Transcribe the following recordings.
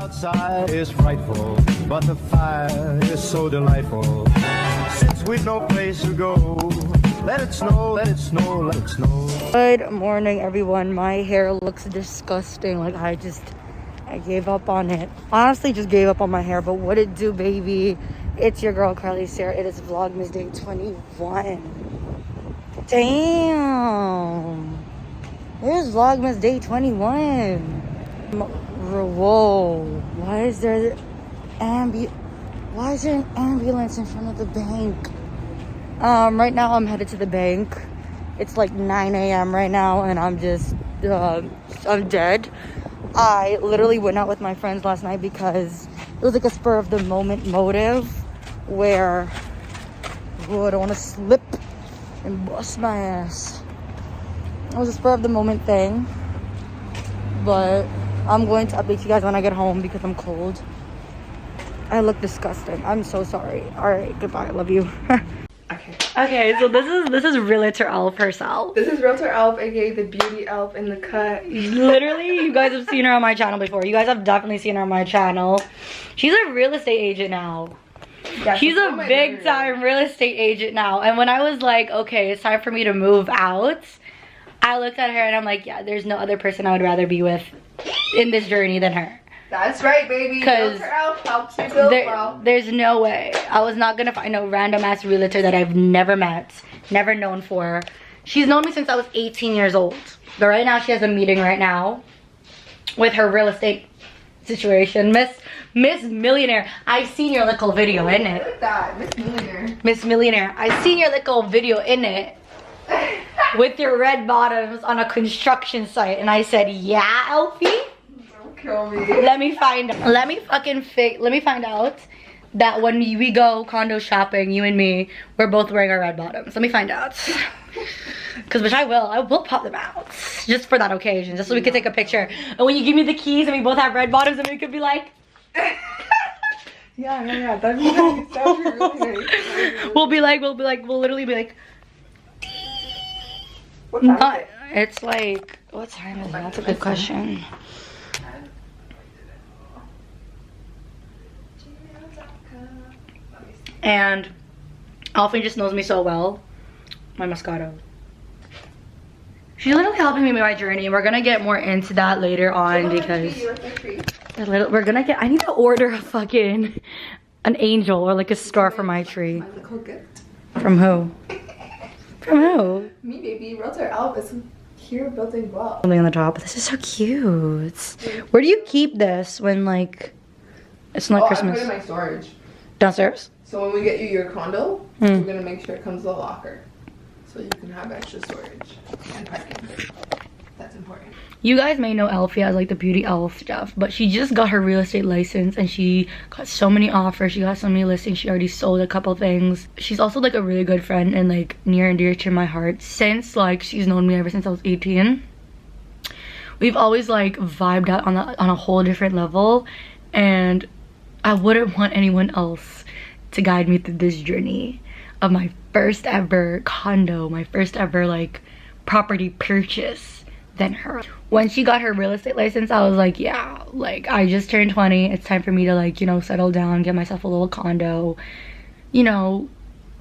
outside is frightful, but the fire is so delightful. Since we've no place to go, let it snow, let it snow, let it snow. Good morning, everyone. My hair looks disgusting. Like I gave up on it. Honestly, just gave up on my hair. But what it do, baby? It's your girl Carly Sarah. It is Vlogmas Day 21. Damn. It is Vlogmas Day 21. Whoa. Why is there an ambulance in front of the bank? Right now I'm headed to the bank. It's like 9 a.m. right now, and I'm just I'm dead. I literally went out with my friends last night because it was like a spur of the moment motive where I don't want to slip and bust my ass. It was a spur of the moment thing, but I'm going to update you guys when I get home because I'm cold. I look disgusting. I'm so sorry. All right, goodbye. I love you. Okay, so this is Realtor Elf herself. This is Realtor Elf, aka the beauty elf in the cut. Literally, you guys have seen her on my channel before. You guys have definitely seen her on my channel. She's a real estate agent now. Yeah, she's a big time real estate agent now. And when I was like, okay, it's time for me to move out, I looked at her and I'm like, yeah, there's no other person I would rather be with in this journey than her. That's right, baby. Realtor Elf helps you build well. There's no way. I was not gonna find a random ass realtor that I've never met, never known for. She's known me since I was 18 years old. But right now she has a meeting right now with her real estate situation. Miss Millionaire. I've seen your little video in it. Look at that, Miss Millionaire. Miss Millionaire. I've seen your little video in it. With your red bottoms on a construction site. And I said, yeah, Elphi? Kill me. Let me find out that when we go condo shopping, you and me, we're both wearing our red bottoms. Let me find out. Which I will pop them out just for that occasion, just so we can take a picture. And when you give me the keys and we both have red bottoms, and we could be like yeah, that'd be nice. That would be really nice. we'll literally be like what time is it? It's like, what time is it? That's a good question. And Elphi just knows me so well. My Moscato. She's literally helping me with my journey, and we're gonna get more into that later on because I need to order a fucking an angel or like a star for my tree. My little gift. From who? From who? Me, baby. Realtor Elf is here building well. Something on the top. This is so cute. Where do you keep this when like it's not Christmas? I put it in my storage. Downstairs? So when we get you your condo, we're gonna make sure it comes with a locker, so you can have extra storage and parking. That's important. You guys may know Elphi as like the beauty elf stuff, but she just got her real estate license and she got so many offers. She got so many listings. She already sold a couple things. She's also like a really good friend and like near and dear to my heart since like she's known me ever since I was 18. We've always like vibed out on a whole different level, and I wouldn't want anyone else to guide me through this journey of my first ever condo, my first ever like property purchase than her. When she got her real estate license, I was like, yeah, like I just turned 20. It's time for me to like, you know, settle down, get myself a little condo, you know,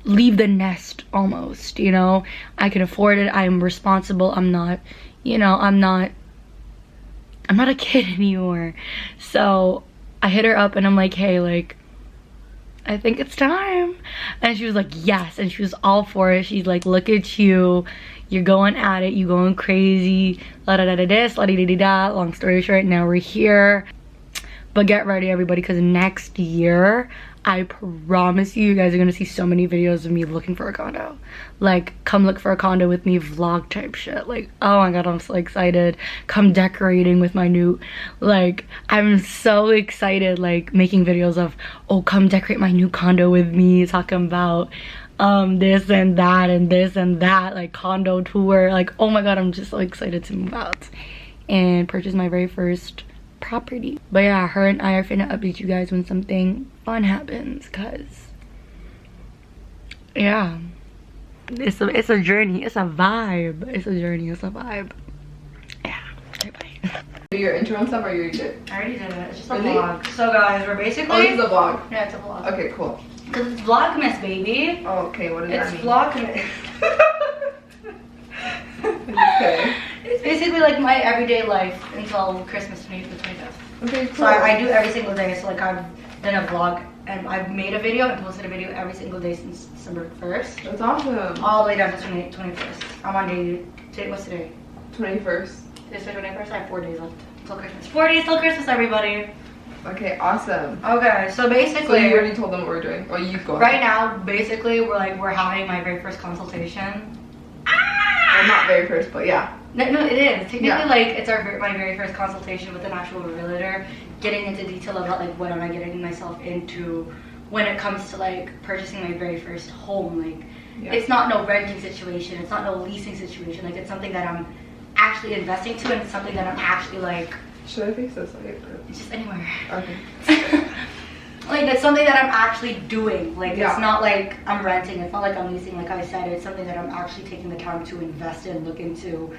leave the nest almost, you know. I can afford it. I'm responsible. I'm not, you know, I'm not a kid anymore. So I hit her up and I'm like, hey, like, I think it's time. And she was like, yes. And she was all for it. She's like, look at you. You're going at it. You going crazy. La da da da this, la di di di da. Long story short, now we're here. But get ready, everybody, because next year, I promise you guys are gonna see so many videos of me looking for a condo. Like, come look for a condo with me, vlog type shit. Like, oh my god, I'm so excited. Come decorating with my new, like, I'm so excited, like, making videos of, oh, come decorate my new condo with me, talking about this and that and this and that, like condo tour. Like, oh my god, I'm just so excited to move out and purchase my very first property. But yeah, her and I are finna update you guys when something fun happens, cause yeah, it's a journey, it's a vibe, it's a journey, it's a vibe. Yeah, bye bye. Your intro and stuff, or you did? I already did it. It's just a Really? vlog. So guys, we're basically... Oh, this is a vlog. Yeah, it's a vlog. Okay, cool. Because it's Vlogmas, baby. Oh, okay, what does that It's mean? Vlogmas. Okay. It's basically like my everyday life until Christmas, the 25th. Okay, cool. So I do every single day. So like I've done a vlog and I've made a video and posted a video every single day since December 1st. That's awesome. All the way down to 21st. I'm on day, what's today? 21st. Today's the 21st. I have 4 days left till Christmas. 4 days till Christmas, everybody. Okay, awesome. Okay, so basically. So you already told them what we're doing? Or you go Right now, basically, we're having my very first consultation. Well, not very first, but yeah. No, it is. Technically, Yeah. like, it's my very first consultation with an actual realtor, getting into detail about, like, what am I getting myself into when it comes to, like, purchasing my very first home. Like, Yeah. it's not no renting situation. It's not no leasing situation. Like, it's something that I'm actually investing to, and it's something that I'm actually, like... Should I fix this? Okay. Just anywhere. Okay. Like, it's something that I'm actually doing. Like, Yeah. it's not like I'm renting. It's not like I'm leasing, like I said. It's something that I'm actually taking the time to invest in, look into,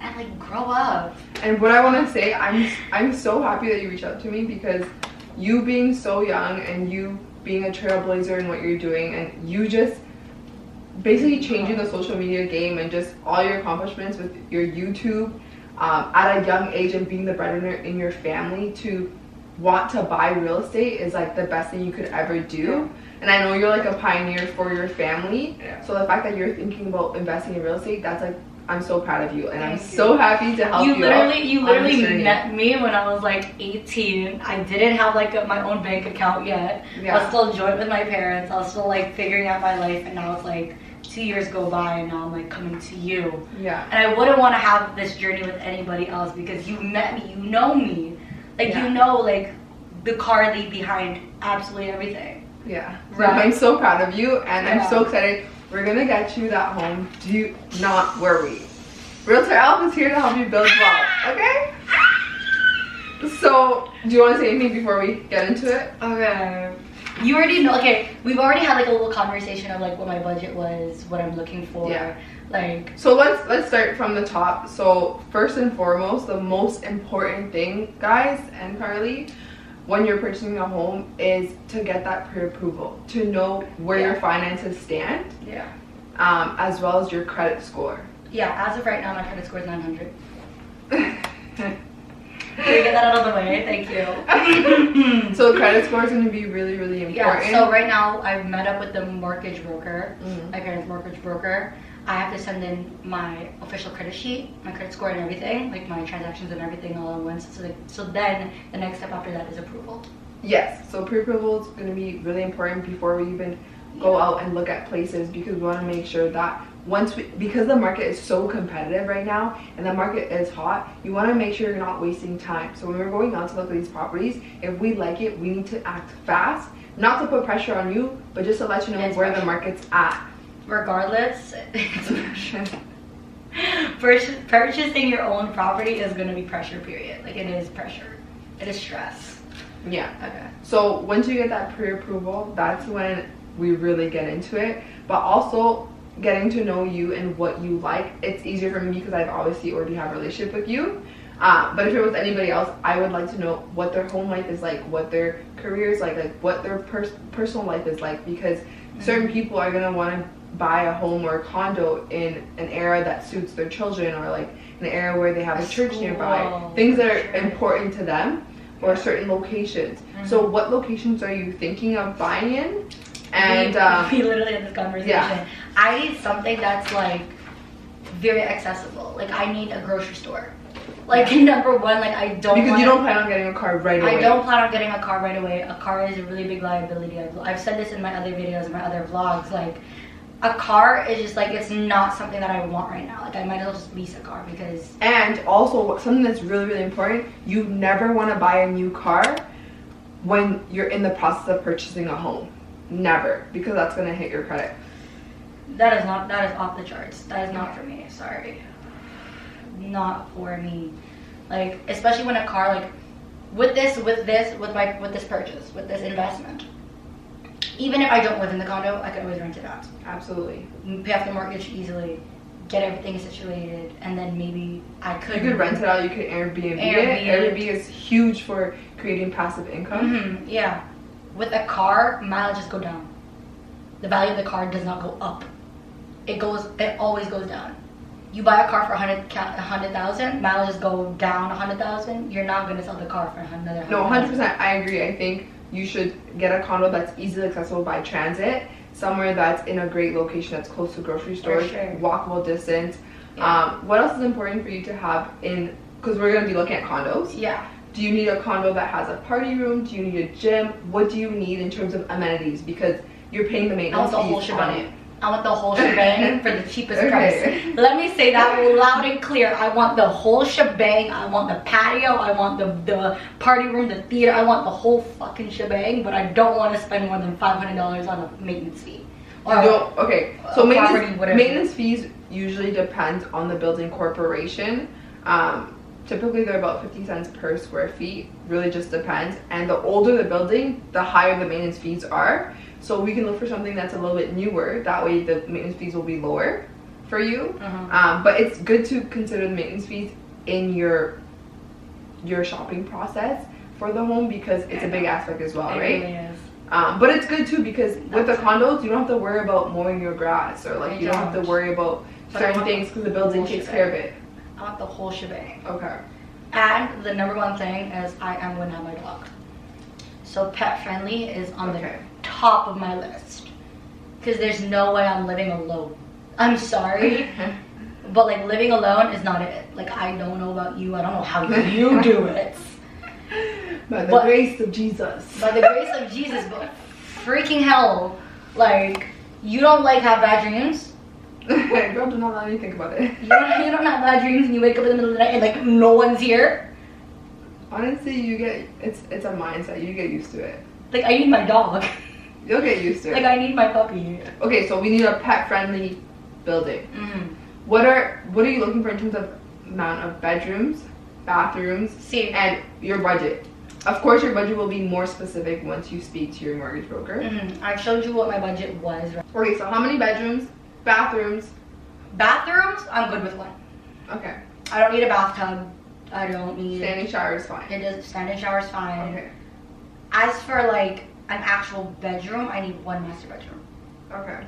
and, like, grow up. And what I want to say, I'm so happy that you reached out to me, because you being so young and you being a trailblazer in what you're doing, and you just basically changing the social media game and just all your accomplishments with your YouTube at a young age, and being the breadwinner in your family to want to buy real estate is like the best thing you could ever do. And I know you're like a pioneer for your family. So the fact that you're thinking about investing in real estate, that's like, I'm so proud of you, and I'm so happy to help you. You literally met me when I was like 18. I didn't have like my own bank account yet. Yeah. I was still joint with my parents. I was still like figuring out my life, and now it's like 2 years go by, and now I'm like coming to you. Yeah. And I wouldn't want to have this journey with anybody else, because you met me, you know me. Like, Yeah. you know, like, the Carly behind absolutely everything. Yeah. Right. I'm so proud of you, and Yeah. I'm so excited. We're gonna get you that home. Do not worry. Realtor Elphi is here to help you build wealth. Okay? So, do you want to say anything before we get into it? Okay. You already know. Okay, we've already had like a little conversation of like what my budget was, what I'm looking for. Yeah. Like. So let's start from the top. So first and foremost, the most important thing, guys and Carly, when you're purchasing a home is to get that pre-approval, to know where your finances stand, Yeah. as well as your credit score. Yeah. As of right now, my credit score is 900. Can we get that out of the way? Thank you. So credit score is going to be really, really important. Yeah. So right now, I've met up with the mortgage broker, Mhm. my parents' mortgage broker. I have to send in my official credit sheet, my credit score and everything, like my transactions and everything all at once. So then the next step after that is approval. Yes, so pre-approval is going to be really important before we even go out and look at places, because we want to make sure that because the market is so competitive right now and the market is hot, you want to make sure you're not wasting time. So when we're going out to look at these properties, if we like it, we need to act fast, not to put pressure on you, but just to let you know It's where pressure. the market's at. Regardless, it's pressure. Purchasing your own property is going to be pressure, period. Like, it is pressure. It is stress. Yeah. Okay. So once you get that pre-approval, that's when we really get into it. But also getting to know you and what you like. It's easier for me because I've obviously already have a relationship with you. But if it was anybody else, I would like to know what their home life is like, what their career is like what their personal life is like, because certain people are going to want to buy a home or a condo in an area that suits their children, or like an area where they have a church nearby, things that are important to them, or certain locations. So what locations are you thinking of buying in? And we literally had this conversation. Yeah. I need something that's like very accessible. Like, I need a grocery store. Like, number one, like, I don't because you don't plan on getting a car right away. I don't plan on getting a car right away. A car is a really big liability. I've said this in my other videos, my other vlogs. Like, a car is just like, it's not something that I want right now. Like, I might as well just lease a car, because. And also, something that's really, really important, you never want to buy a new car when you're in the process of purchasing a home. Never, because that's going to hit your credit. That is off the charts. That is not for me. Sorry. Not for me. Like, especially when a car, like, with this purchase, with this investment, even if I don't live in the condo, I can always rent it out. Absolutely. Pay off the mortgage easily. get everything situated, and then maybe I could. You could rent it out. You could Airbnb it. Airbnb is huge for creating passive income. Yeah, with a car, mileages go down. The value of the car does not go up. It always goes down. You buy a car for 100,000, mileages go down 100,000. You're not gonna sell the car for another. No, 100%. I agree. I think you should get a condo that's easily accessible by transit, somewhere that's in a great location, that's close to grocery stores, walkable distance. Yeah. What else is important for you to have in? Because we're gonna be looking at condos. Yeah. Do you need a condo that has a party room? Do you need a gym? What do you need in terms of amenities? Because you're paying the maintenance fees on it. I want the whole shebang for the cheapest price. Let me say that loud and clear. I want the whole shebang. I want the patio. I want the party room, the theater. I want the whole fucking shebang, but I don't want to spend more than $500 on a maintenance fee. Or okay, so maintenance fees usually depend on the building corporation. Typically they're about 50 cents per square feet. Really just depends. And the older the building, the higher the maintenance fees are. So we can look for something that's a little bit newer. That way the maintenance fees will be lower for you. But it's good to consider the maintenance fees in your shopping process for the home, because it's a big aspect as well, right? It really is. But it's good too, because with the condos, you don't have to worry about mowing your grass, or like you don't have to worry about certain things, because the building takes care of it. I want the whole shebang. Okay. And the number one thing is I am going to have my dog. So pet friendly is on the top of my list, because there's no way I'm living alone. I'm sorry, but like living alone is not it. Like, I don't know about you. I don't know how you do it. By the grace of Jesus. By the grace of Jesus, but freaking hell, like, you don't like have bad dreams. Girl, do not let me think about it. You don't have bad dreams and you wake up in the middle of the night and like no one's here. Honestly, it's a mindset. You get used to it. Like, I need my dog. You'll get used to it. Like, I need my puppy. Okay, so we need a pet friendly building. What are you looking for in terms of amount of bedrooms, bathrooms, and your budget? Of course, your budget will be more specific once you speak to your mortgage broker. I've showed you what my budget was. Okay, so how many bedrooms, bathrooms? Bathrooms, I'm good with one. Okay. I don't need a bathtub. I don't need... Standing shower is fine. Standing shower is fine. Okay. As for like an actual bedroom, I need one master bedroom. Okay.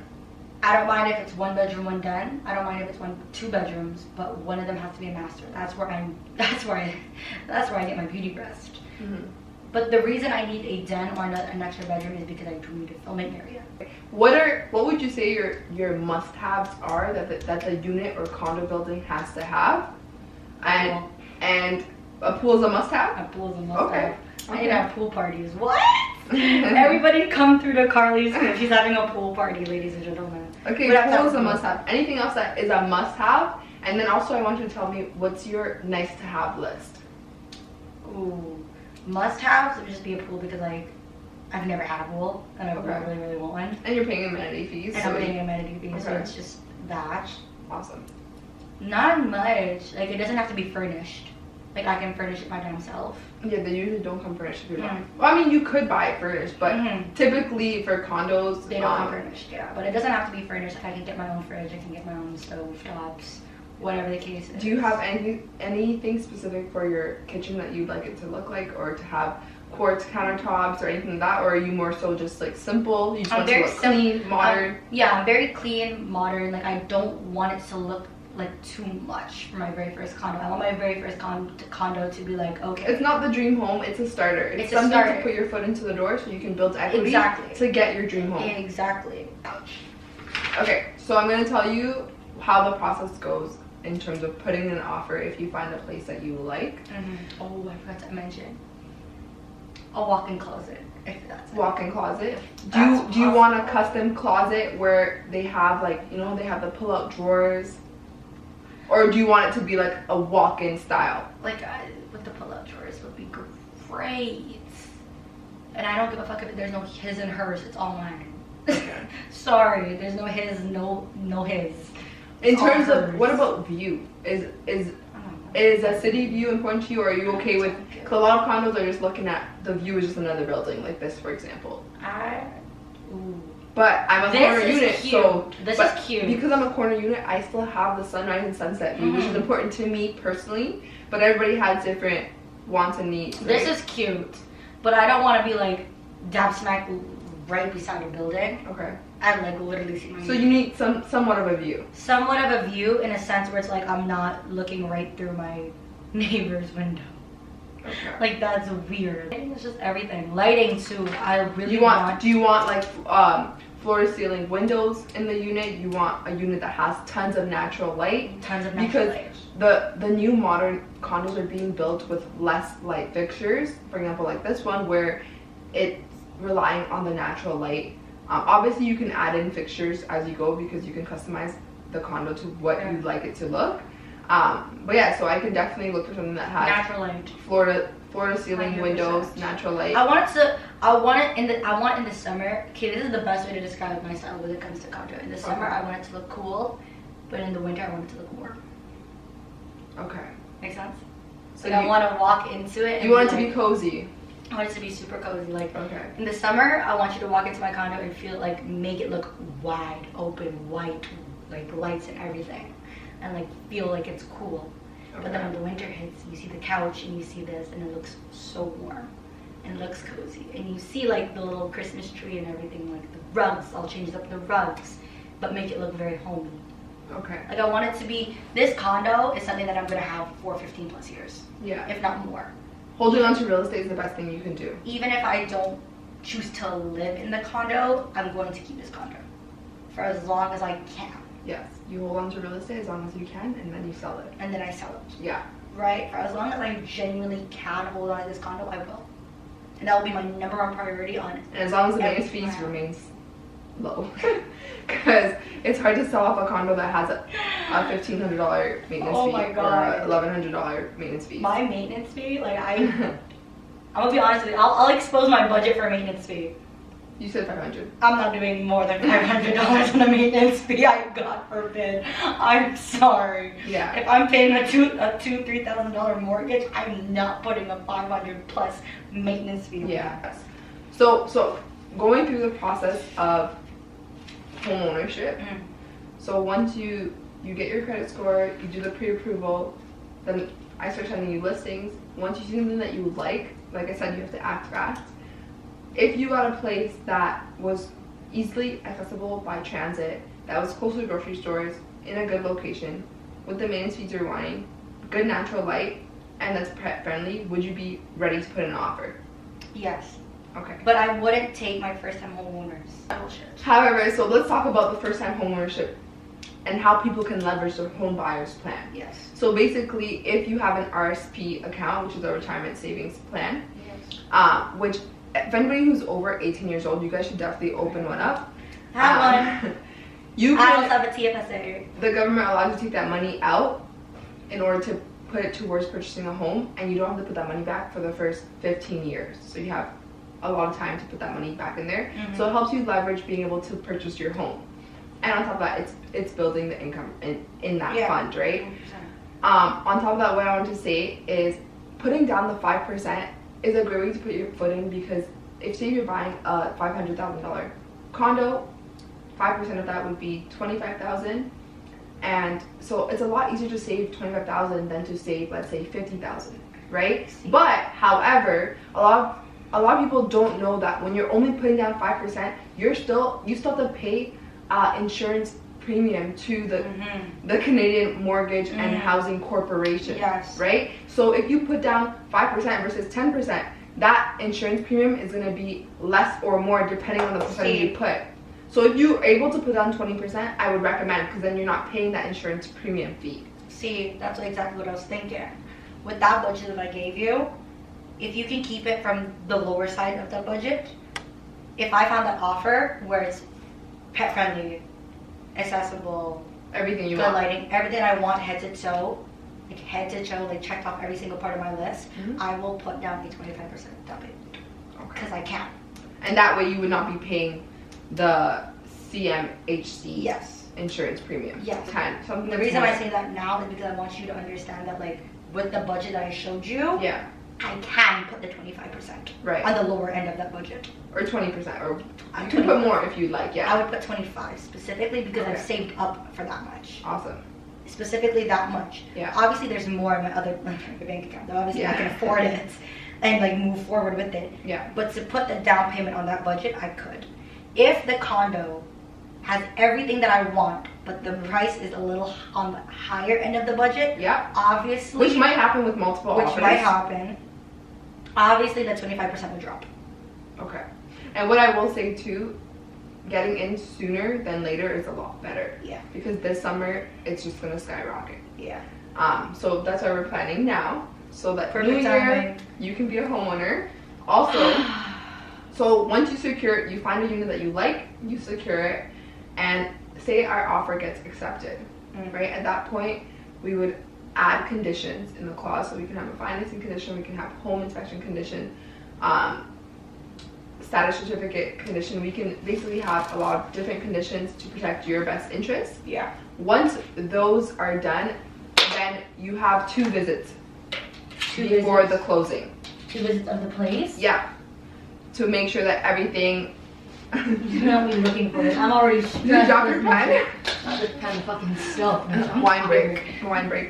I don't mind if it's one bedroom, one den. I don't mind if it's two bedrooms, but one of them has to be a master. That's where I get my beauty rest. But the reason I need a den or an extra bedroom is because I do need a filming area. What would you say your must-haves are that the unit or condo building has to have? And a pool is a must-have? A pool is a must-have. Okay. I need to have pool parties. What? Everybody come through to Carly's because she's having a pool party, ladies and gentlemen. Okay, pool is a must-have. Anything else that is a must-have? And then also I want you to tell me what's your nice-to-have list. Ooh. Must-haves would just be a pool, because like I've never had a pool and I really, really want one. And you're paying amenity fees. And I'm paying amenity fees, so it's just that. Awesome. Not much. Like, it doesn't have to be furnished. Like, I can furnish it my damn self. Yeah, they usually don't come furnished if you're not. Well, I mean, you could buy it furnished, but typically for condos, they don't come furnished. Yeah, but it doesn't have to be furnished. I can get my own fridge. I can get my own stove tops. Whatever the case is. Do you have anything specific for your kitchen that you'd like it to look like, or to have quartz countertops or anything like that, or are you more so just like simple? You just want it to look clean, modern? Yeah, I'm very clean, modern. Like, I don't want it to look like too much for my very first condo. I want my very first condo to be like, okay. It's not the dream home, it's a starter. It's something to put your foot into the door so you can build equity to get your dream home. Exactly. Okay, so I'm going to tell you how the process goes in terms of putting in an offer if you find a place that you like. Oh, I forgot to mention a walk-in closet. If that's walk-in closet. Do you want a custom closet where they have, like, you know, they have the pull-out drawers, or do you want it to be like a walk-in style? Like, with the pull-out drawers would be great. And I don't give a fuck if there's no his and hers. It's all mine. Okay. Sorry, there's no his, no his. In terms of, what about view? Is a city view important to you, or are you okay with, because a lot of condos are just looking at the view is just another building, like this, for example. But I'm a corner unit, cute. so this is cute. Because I'm a corner unit, I still have the sunrise and sunset view, which is important to me personally. But everybody has different wants and needs. Right? This is cute, but I don't want to be like dab smack right beside a building. Okay. And like literally see my. So you need somewhat of a view. Somewhat of a view in a sense where it's like I'm not looking right through my neighbor's window. Okay. Like that's weird. I think it's just everything. Lighting too. I really Do you want like floor to ceiling windows in the unit? You want a unit that has tons of natural light? Tons of natural light. Because the new modern condos are being built with less light fixtures. For example, like this one where it's relying on the natural light. Obviously, you can add in fixtures as you go because you can customize the condo to what you'd like it to look. But yeah, so I could definitely look for something that has natural light, floor to ceiling windows, natural light. I want it in the summer. Okay, this is the best way to describe my style when it comes to condo. In the summer, I want it to look cool, but in the winter, I want it to look warm. Okay. Make sense? So I want to walk into it. You want it to be cozy. I want it to be super cozy. Like okay. In the summer, I want you to walk into my condo and feel like make it look wide open, white, like lights and everything, and like feel like it's cool. Okay. But then when the winter hits, you see the couch and you see this, and it looks so warm and looks cozy. And you see like the little Christmas tree and everything, like the rugs. I'll change up the rugs, but make it look very homey. Okay. Like I want it to be, this condo is something that I'm gonna have for 15 plus years. Yeah. If not more. Holding on to real estate is the best thing you can do. Even if I don't choose to live in the condo, I'm going to keep this condo for as long as I can. Yes. You hold on to real estate as long as you can, and then you sell it. And then I sell it. Yeah. Right? For as long as I genuinely can hold on to this condo, I will. And that will be my #1 priority on it. And as long as the maintenance fees remains low. Because it's hard to sell off a condo that has a $1,500 maintenance fee or a $1,100 maintenance fee. My maintenance fee, like I'm gonna be honest with you, I'll expose my budget for a maintenance fee. You said $500. I'm not doing more than $500 on a maintenance fee. God forbid. I'm sorry. Yeah. If I'm paying a $3,000 mortgage, I'm not putting a $500+ maintenance fee. Yeah. So going through the process of home ownership. So once you get your credit score, you do the pre-approval, then I start sending you listings. Once you see something that you like I said, you have to act fast. If you got a place that was easily accessible by transit, that was close to grocery stores, in a good location, with the maintenance fees you're wanting, good natural light, and that's pet friendly, would you be ready to put in an offer? Yes. Okay. But I wouldn't take my first-time homeowners. Bullshit. However, so let's talk about the first-time homeownership and how people can leverage their home buyer's plan. Yes. So basically, if you have an RSP account, which is a retirement savings plan, yes. Which if anybody who's over 18 years old, you guys should definitely open one up. Have one. I also have a TFSA. The government allows you to take that money out in order to put it towards purchasing a home, and you don't have to put that money back for the first 15 years. So you have a lot of time to put that money back in there. So it helps you leverage being able to purchase your home. And on top of that, it's building the income in that fund, right? 100%. On top of that, what I want to say is putting down the 5% is a great way to put your foot in, because if say you're buying a $500,000 condo, 5% of that would be $25,000, and so it's a lot easier to save $25,000 than to save, let's say, $50,000, right? But however, a lot of people don't know that when you're only putting down 5%, you still have to pay insurance premium to the Canadian Mortgage and Housing Corporation, right? So if you put down 5% versus 10%, that insurance premium is going to be less or more depending on the percentage you put. So if you're able to put down 20%, I would recommend, because then you're not paying that insurance premium fee. See, that's exactly what I was thinking. With that budget that I gave you, if you can keep it from the lower side of the budget, if I found that offer where it's pet friendly, accessible, everything you good want, lighting, everything I want head to toe, like checked off every single part of my list, I will put down a 25% down payment. Because I can. And that way you would not be paying the CMHC insurance premium. Yes. The reason I say that now is because I want you to understand that, like, with the budget that I showed you, I can put the 25% Right. on the lower end of that budget. Or 20%, or you can put more if you'd like, yeah. I would put 25 specifically because I've saved up for that much. Awesome. Specifically that much. Yeah. Obviously there's more in my other like, bank account, though obviously I can afford it and like move forward with it. Yeah. But to put the down payment on that budget, I could. If the condo has everything that I want, but the price is a little on the higher end of the budget, yeah, obviously, which might happen with multiple offers. Which might happen. Obviously, the 25% would drop. Okay. And what I will say too, getting in sooner than later is a lot better. Yeah. Because this summer it's just gonna skyrocket. Yeah. So that's why we're planning now, so that Perfect New Year timing. you can be a homeowner. Also, so once you secure it, you find a unit that you like, you secure it, and say our offer gets accepted, right? At that point, we would add conditions in the clause, so we can have a financing condition, we can have home inspection condition, status certificate condition. We can basically have a lot of different conditions to protect your best interests. Yeah. Once those are done, then you have 2 visits before the closing. 2 visits of the place? Yeah. To make sure that everything. You're not even looking for it. I'm already stressed. You drop your pen? Not this pen fucking still. Wine break. Wine break.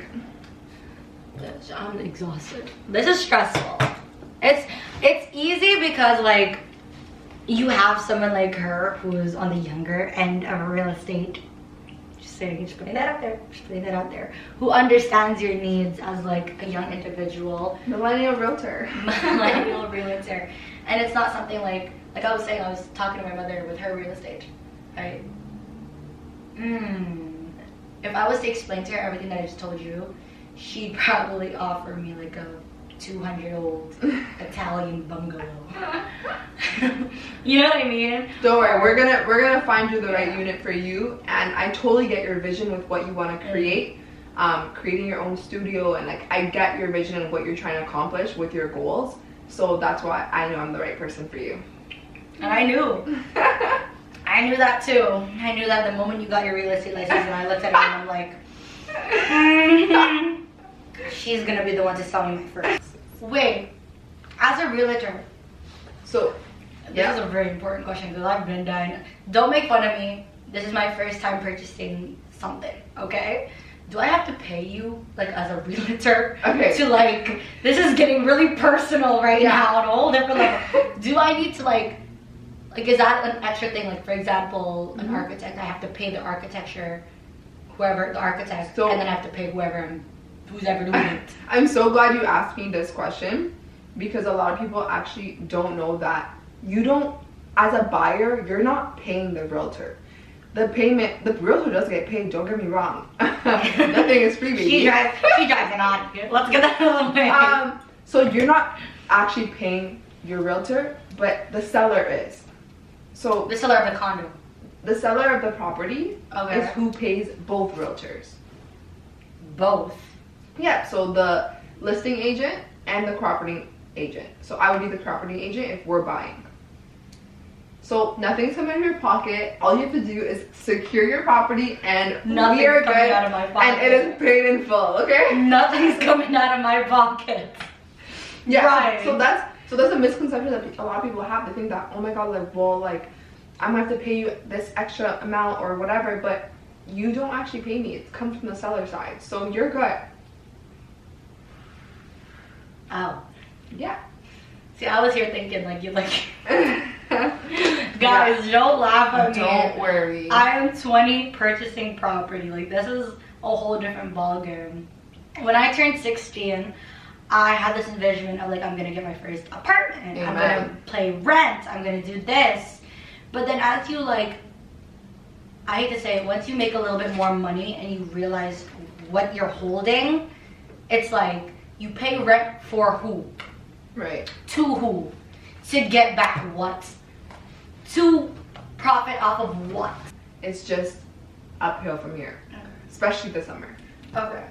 I'm exhausted. This is stressful. It's easy because like you have someone like her who's on the younger end of real estate. Just putting that out there. Just putting that out there. Who understands your needs as like a young individual. Millennial realtor. Millennial realtor. And it's not something like I was saying, I was talking to my mother with her real estate. Right? If I was to explain to her everything that I just told you, she'd probably offer me like a 200-old Italian bungalow. You know what I mean? Don't worry, we're gonna find you the right unit for you, and I totally get your vision with what you want to create. Creating your own studio, and like I get your vision and what you're trying to accomplish with your goals. So that's why I know I'm the right person for you. And I knew. I knew that too. I knew that the moment you got your real estate license, and I looked at her and I'm like, she's gonna be the one to sell me my first. Wait, as a realtor, so this is a very important question because I've been dying. Don't make fun of me. This is my first time purchasing something, okay? Do I have to pay you like as a realtor to like, this is getting really personal right now on a whole different level. Do I need to like is that an extra thing? Like for example, an architect, I have to pay the architecture, whoever the architect, so, and then I have to pay who's ever doing it. I'm so glad you asked me this question because a lot of people actually don't know that you don't, as a buyer, you're not paying the realtor. The realtor does get paid, don't get me wrong. Nothing is free, baby. She drives an odd. Let's get that out of the way. So you're not actually paying your realtor, but the seller is. So the seller of the condo. The seller of the property is who pays both realtors. Both? Yeah, so the listing agent and the property agent. So I would be the property agent if we're buying. So nothing's coming out of your pocket. All you have to do is secure your property, and nothing's we are coming good, out of my pocket. and it is paid in full. Okay? Nothing's coming out of my pocket. Yeah. Right. So that's a misconception that a lot of people have. They think that, oh my god, like, well, like I'm gonna have to pay you this extra amount or whatever, but you don't actually pay me. It comes from the seller side, so you're good. Oh. Yeah. See, I was here thinking like you like. Guys, don't laugh at me. Don't worry. I am 20 purchasing property. Like this is a whole different ballgame. When I turned 16, I had this envision of like I'm gonna get my first apartment. Amen. I'm gonna play rent. I'm gonna do this. But then as you like, I hate to say it, once you make a little bit more money and you realize what you're holding, it's like you pay rent for who? Right. To who? To get back what? To profit off of what? It's just uphill from here, especially this summer. Okay.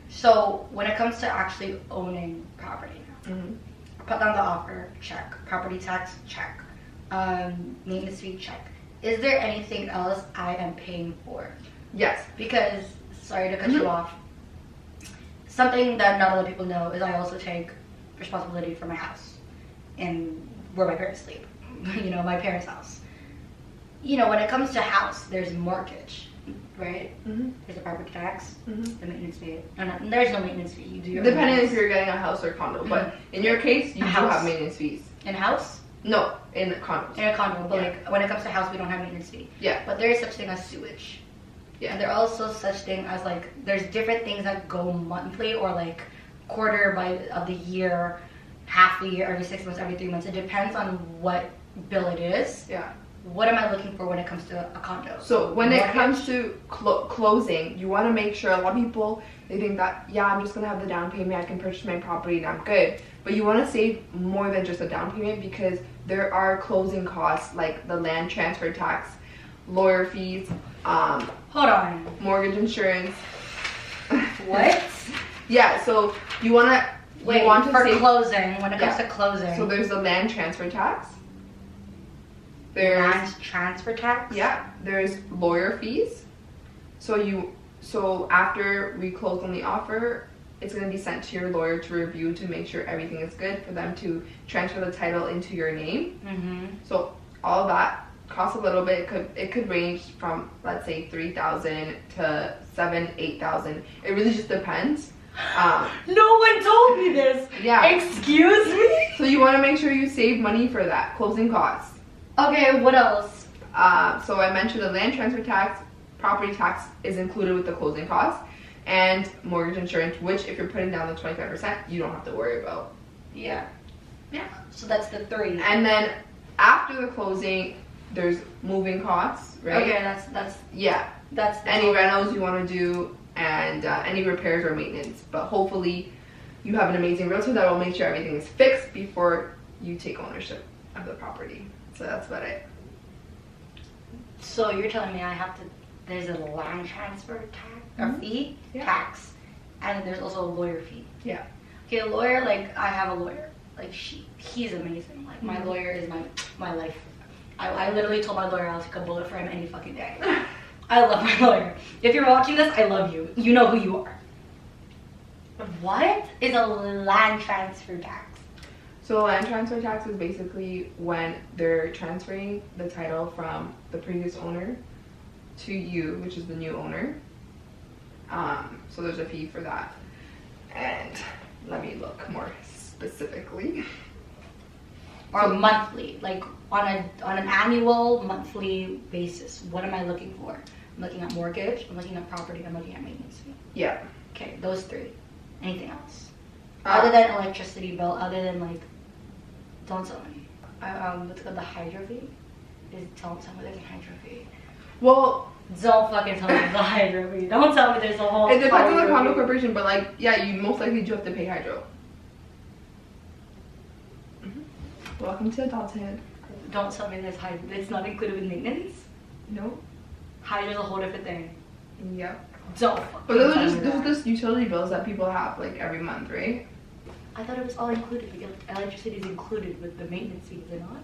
So when it comes to actually owning property, put down the offer, check. Property tax, check. Maintenance fee, check. Is there anything else I am paying for? Yes. Because, sorry to cut you off, something that not a lot of people know is I also take responsibility for my house and where my parents sleep. You know, my parents' house. You know, when it comes to house, there's mortgage, right? There's a property tax, the maintenance fee. And there's no maintenance fee. You do your depending if you're getting a house or condo, but in your case, you do have maintenance fees. In a house? No, in condos. In a condo, but like when it comes to house, we don't have maintenance fee. Yeah. But there is such thing as sewage. Yeah. And there are also such thing as like there's different things that go monthly or like quarter of the year, half the year, every 6 months, every 3 months. It depends on what bill it is. Yeah. What am I looking for when it comes to a condo? So when it comes to closing, you want to make sure. A lot of people, they think that, yeah, I'm just going to have the down payment, I can purchase my property and I'm good. But you want to save more than just a down payment, because there are closing costs like the land transfer tax, lawyer fees, hold on, mortgage insurance. What? Yeah, so you want to wait for closing. When it comes to closing, so there's the land transfer tax. There's land transfer tax. Yeah, there's lawyer fees. So after we close on the offer, it's going to be sent to your lawyer to review to make sure everything is good for them to transfer the title into your name. So all of that costs a little bit. It could range from, let's say, $3,000 to $7,000, $8,000. It really just depends. No one told me this. Yeah. Excuse me. So you want to make sure you save money for that closing costs. Okay, what else? So I mentioned the land transfer tax, property tax is included with the closing costs, and mortgage insurance, which if you're putting down the 25%, you don't have to worry about. Yeah. So that's the 3. And then after the closing, there's moving costs, right? Okay, that's any renos you want to do, and any repairs or maintenance. But hopefully, you have an amazing realtor that will make sure everything is fixed before you take ownership of the property. So that's about it. So you're telling me there's a land transfer tax or fee, tax, and there's also a lawyer fee. Yeah. Okay, a lawyer, like I have a lawyer, like he's amazing. Like my lawyer is my life. I literally told my lawyer I'll take a bullet for him any fucking day. I love my lawyer. If you're watching this, I love you. You know who you are. What is a land transfer tax? So land transfer tax is basically when they're transferring the title from the previous owner to you, which is the new owner. So there's a fee for that. And let me look more specifically. Or monthly, like on an annual, monthly basis. What am I looking for? I'm looking at mortgage, I'm looking at property, I'm looking at maintenance fee. Yeah. Okay, those 3. Anything else? Other than electricity bill, other than like, don't tell me. What's called the hydro fee? Don't tell me there's a hydro fee. Well, don't fucking tell me there's a hydro fee. Don't tell me there's a whole. It depends on the condo corporation, but like, yeah, you most likely do have to pay hydro. Welcome to adulthood. Don't tell me there's hydro. It's not included with maintenance. No. Hydro's a whole different thing. Yep. Don't. But those are just utility bills that people have like every month, right? I thought it was all included. The electricity is included with the maintenance fee, is it not?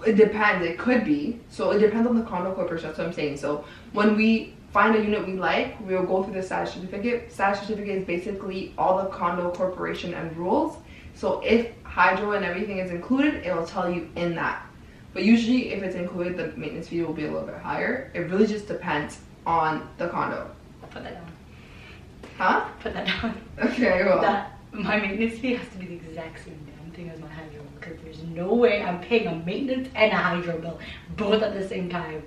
It depends. It could be. So it depends on the condo corporation. That's what I'm saying. So when we find a unit we like, we will go through the status certificate. Status certificate is basically all the condo corporation and rules. So if hydro and everything is included, it will tell you in that. But usually if it's included, the maintenance fee will be a little bit higher. It really just depends on the condo. Put that down. Huh? Put that down. Okay, well. My maintenance fee has to be the exact same damn thing as my hydro, because there's no way I'm paying a maintenance and a hydro bill both at the same time.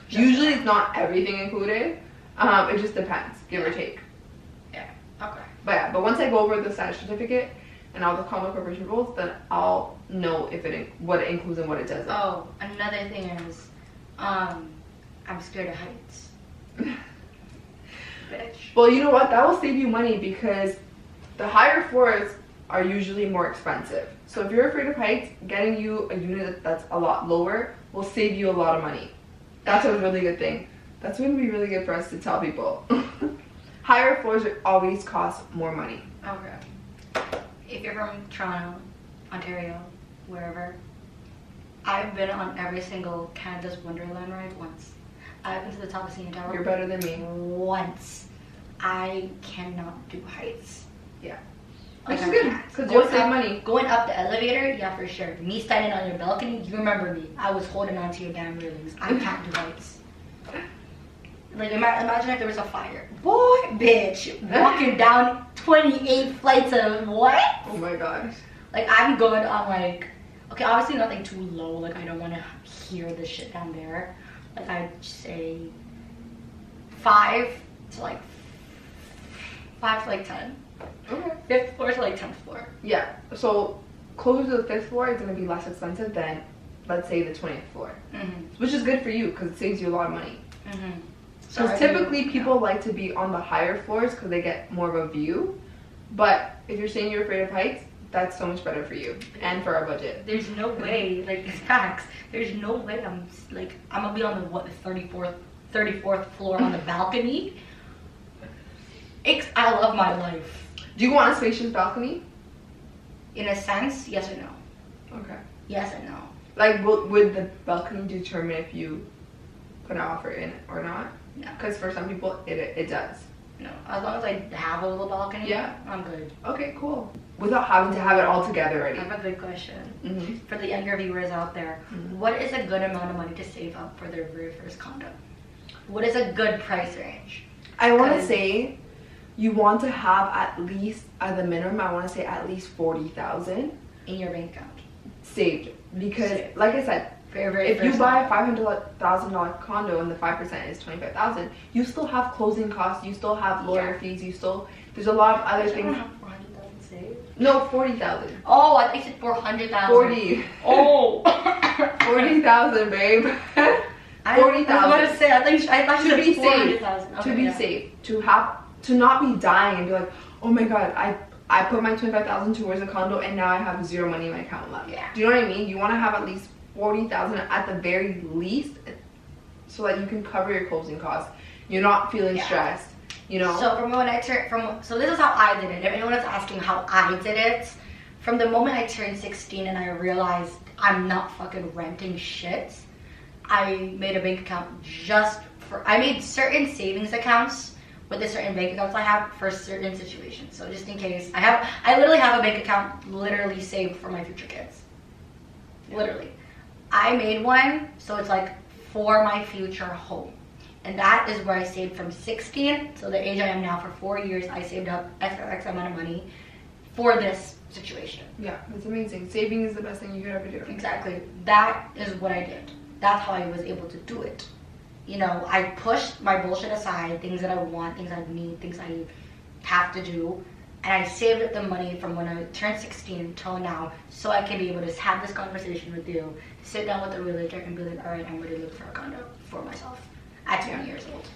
Usually it's not everything included. It just depends, give or take. Yeah. Okay. But once I go over the status certificate and all the condo corporation rules, then I'll know what it includes and what it doesn't. Oh, another thing is, I'm scared of heights. Bitch. Well, you know what? That will save you money, because the higher floors are usually more expensive. So if you're afraid of heights, getting you a unit that's a lot lower will save you a lot of money. That's a really good thing. That's going to be really good for us to tell people. Higher floors always cost more money. Okay. If you're from Toronto, Ontario, wherever, I've been on every single Canada's Wonderland ride once. I've been to the top of CN Tower. You're better than me. Once. I cannot do heights. Yeah. Which Like, is good, because you'll save money. Going up the elevator, yeah, for sure. Me standing on your balcony, you remember me. I was holding on to your damn railings. I can't do heights. Like, imagine if there was a fire. Boy, bitch, walking down 28 flights of what? Oh my gosh. Like, I'm good on, like, okay, obviously nothing too low. Like, I don't want to hear this shit down there. Like, I'd say 5 to like 10. Okay. 5th floor to like 10th floor. Yeah. So closer to the 5th floor is going to be less expensive than, let's say, the 20th floor. Which is good for you because it saves you a lot of money. Because typically people like to be on the higher floors because they get more of a view. But if you're saying you're afraid of heights, that's so much better for you and for our budget. There's no way, like, it's facts. There's no way I'm gonna be on the 34th floor on the balcony. I love my life. Do you want a spacious balcony? In a sense, yes or no. Okay. Yes and no. Like, would the balcony determine if you put an offer in or not? No. Because for some people, it does. No. As long as I have a little balcony, yeah, I'm good. Okay, cool. Without having to have it all together already. I have a good question. For the younger viewers out there. What is a good amount of money to save up for their very first condo? What is a good price range? I want to say you want to have at least, as a minimum, I want to say at least 40,000 in your bank account saved. Because, like I said, if you buy a $500,000 condo and the 5% is 25,000, you still have closing costs, you still have lawyer fees, there's a lot of other things. Have 400,000 saved? No, 40,000. Oh, I think you said 400,000. 40. Oh. 40,000, babe. 40,000. I was about to say, I thought to be safe. Okay, to be safe. To not be dying and be like, oh my god, I put my 25,000 towards a condo and now I have zero money in my account left. Yeah. Do you know what I mean? You want to have at least 40,000 at the very least, so that you can cover your closing costs. You're not feeling stressed, you know. So so this is how I did it. If anyone is asking how I did it, from the moment I turned 16 and I realized I'm not fucking renting shit, I made a bank account I made certain savings accounts with the certain bank accounts I have for certain situations. So just in case, I literally have a bank account literally saved for my future kids. Yeah. Literally. I made one, so it's like for my future home. And that is where I saved from 16 to the age I am now. For 4 years, I saved up X amount of money for this situation. Yeah, that's amazing. Saving is the best thing you could ever do. Exactly. That is what I did. That's how I was able to do it. You know, I pushed my bullshit aside, things that I want, things I need, things I have to do. And I saved up the money from when I turned 16 until now, so I can be able to have this conversation with you, sit down with a realtor and be like, all right, I'm ready to look for a condo for myself at 20 years old.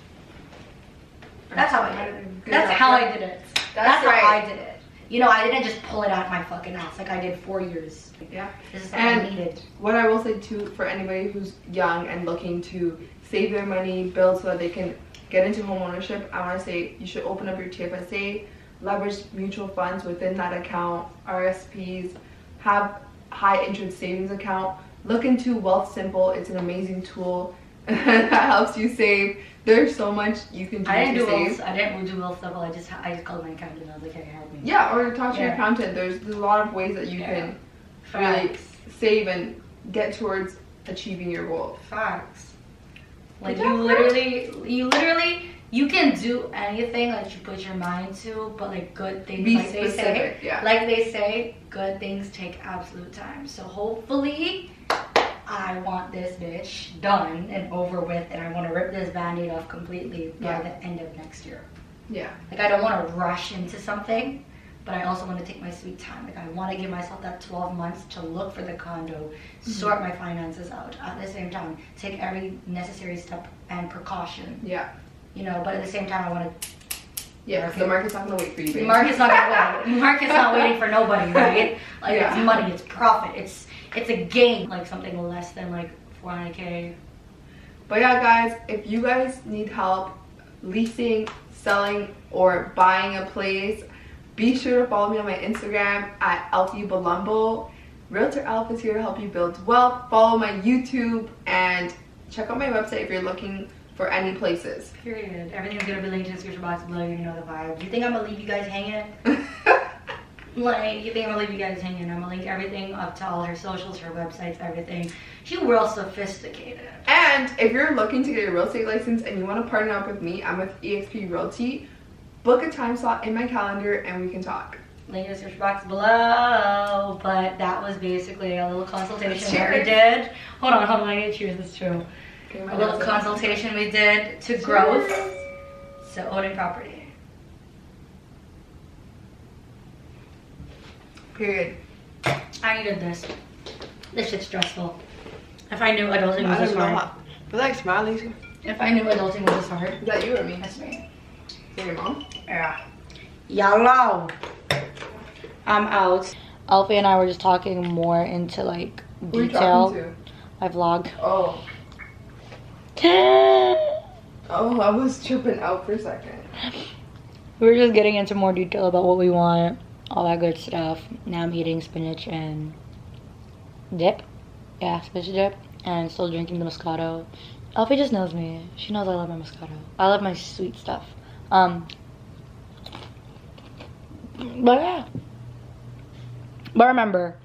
That's how I did it. That's how I did it. That's how I did it. You know, I didn't just pull it out my fucking ass like I did 4 years. Yeah. This is what I needed. What I will say too, for anybody who's young and looking to save their money, build so that they can get into home ownership, I want to say you should open up your TFSA, leverage mutual funds within that account, RSPs, have high interest savings account. Look into Wealth Simple. It's an amazing tool that helps you save. There's so much you can do to save. I didn't do Wealth Simple. I just called my accountant and I was like, hey, help me. Yeah, or talk to your accountant. There's a lot of ways that you can really save and get towards achieving your goal. Facts. Like you literally you can do anything that you put your mind to, but like good things, be like specific, like they say, good things take absolute time. So hopefully I want this bitch done and over with, and I want to rip this band-aid off completely by the end of next year. Yeah. Like I don't want to rush into something, but I also want to take my sweet time. Like I want to give myself that 12 months to look for the condo, sort my finances out. At the same time, take every necessary step and precaution. Yeah. You know, but at the same time, I want to. Yeah, the market's not gonna wait for you, baby. The market's not gonna wait. The market's not waiting for nobody, right? Like it's money, it's profit, it's a gain. Like something less than like 400K. But yeah, guys, if you guys need help leasing, selling, or buying a place, be sure to follow me on my Instagram at Elphi Balumbo. Realtor Elph is here to help you build wealth. Follow my YouTube and check out my website if you're looking for any places. Period. Everything's gonna be linked in the description box below. You know the vibe. You think I'm gonna leave you guys hanging? Like, you think I'm gonna leave you guys hanging? I'm gonna link everything up to all her socials, her websites, everything. She's real sophisticated. And if you're looking to get a real estate license and you want to partner up with me, I'm with EXP Realty. Book a time slot in my calendar and we can talk. Link in the description box below. But that was basically a little consultation that we did. Hold on, I need to cheers. This is true. Okay, a little consultation we did to growth. So owning property. Period. I needed this. This shit's stressful. If I knew adulting was this hard. I like smiling. If I knew adulting was this hard. Is that you or me? That's me. Is that your mom? Yeah. YOLO. I'm out. Elphi and I were just talking more into like detail. Who are you talking I vlog. to? Oh. Oh, I was tripping out for a second. We were just getting into more detail about what we want, all that good stuff. Now I'm eating spinach and dip. Yeah, spinach dip. And still drinking the Moscato. Elphi just knows me. She knows I love my Moscato. I love my sweet stuff. But yeah. But remember,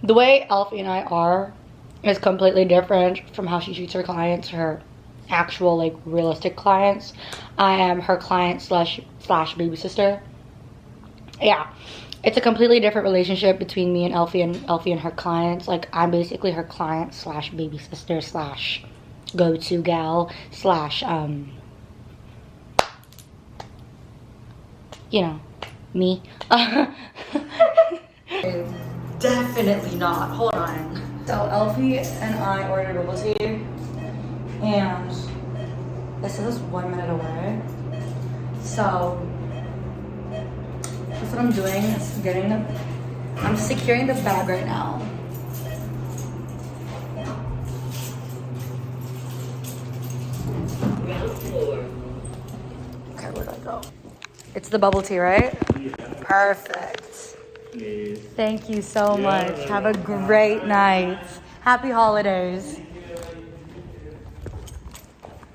the way Elphi and I are is completely different from how she treats her clients, her actual like realistic clients. I am her client slash baby sister. Yeah, it's a completely different relationship between me and Elphi and her clients. Like, I'm basically her client slash baby sister slash go-to gal slash you know, me. Definitely not. Hold on. So Elphi and I ordered bubble tea, and it says 1 minute away. So that's what I'm doing. Is I'm securing the bag right now. Okay, where'd I go? It's the bubble tea, right? Yeah. Perfect. Yes. Thank you so much. Have a great night. Happy holidays.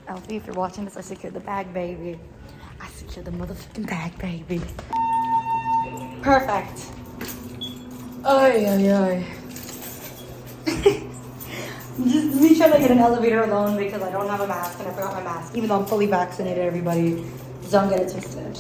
Elphi, if you're watching this, I secured the bag, baby. I secured the motherfucking bag, baby. Perfect. Ay, ay, ay. Just me trying to get an elevator alone because I don't have a mask and I forgot my mask. Even though I'm fully vaccinated, everybody. Don't get it twisted.